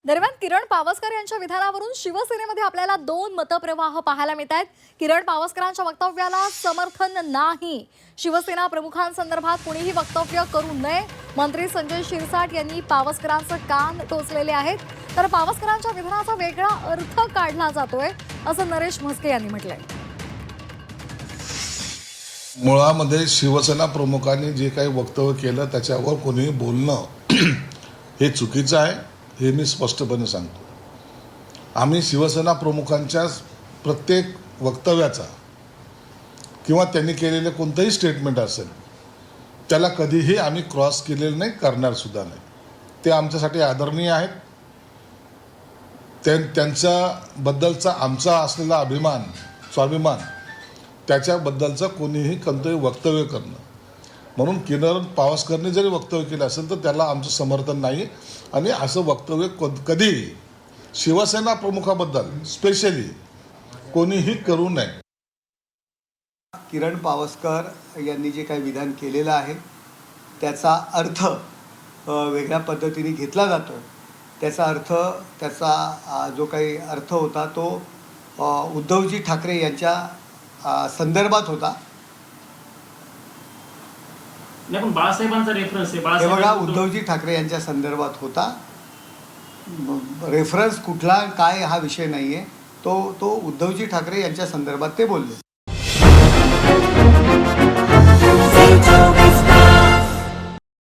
दरम्यान किरण पावसकर यांच्या विधानावरून शिवसेनेमध्ये आपल्याला दोन मतप्रवाह पाहायला मिळत आहेत। किरण पावसकरांच्या वक्तव्याला समर्थन नाही, शिवसेना प्रमुखांसंदर्भात कुणीही वक्तव्य करू नये, मंत्री संजय शिरसाट यांनी पावसकरांचे कान टोचलेले आहेत। तर पावसकरांच्या विधानाचा वेगळा अर्थ काढला जातोय असं नरेश म्हस्के यांनी म्हटलंय। मुळामध्ये शिवसेना प्रमुखांनी जे काही वक्तव्य केलं त्याच्यावर कोणी बोलणं हे चुकीचं आहे, हे मी स्पष्टपणे सांगतो। आम्ही शिवसेना प्रमुखांच्या प्रत्येक वक्तव्याचा किंवा त्यांनी केलेले कोणतेही स्टेटमेंट असेल त्याला कधीही आम्ही क्रॉस केलेलं नाही, करणार सुद्धा नाही। ते आमच्यासाठी आदरणीय आहेत। त्यांच्याबद्दलचा आमचा असलेला अभिमान, स्वाभिमान, त्याच्याबद्दलचं कोणीही कोणतंही वक्तव्य करणं, म्हणून किरण पावसकरने जरी वक्तव्य केलं असेल तर त्याला आमचं समर्थन नाही। आणि असं वक्तव्य कधीही शिवसेना प्रमुखाबद्दल स्पेशली कोणीही करू नये। किरण पावसकर यांनी जे काही विधान केलेलं आहे त्याचा अर्थ वेगळ्या पद्धतीने घेतला जातो। त्याचा अर्थ, त्याचा जो काही अर्थ होता तो उद्धवजी ठाकरे यांच्या संदर्भात होता। नाही, पण बाळासाहेबांचा रेफरन्स आहे। हे बघा, उद्धवजी ठाकरे यांच्या संदर्भात होता। रेफरन्स कुठला काय हा विषय नाही आहे, तो उद्धवजी ठाकरे यांच्या संदर्भात ते बोलले।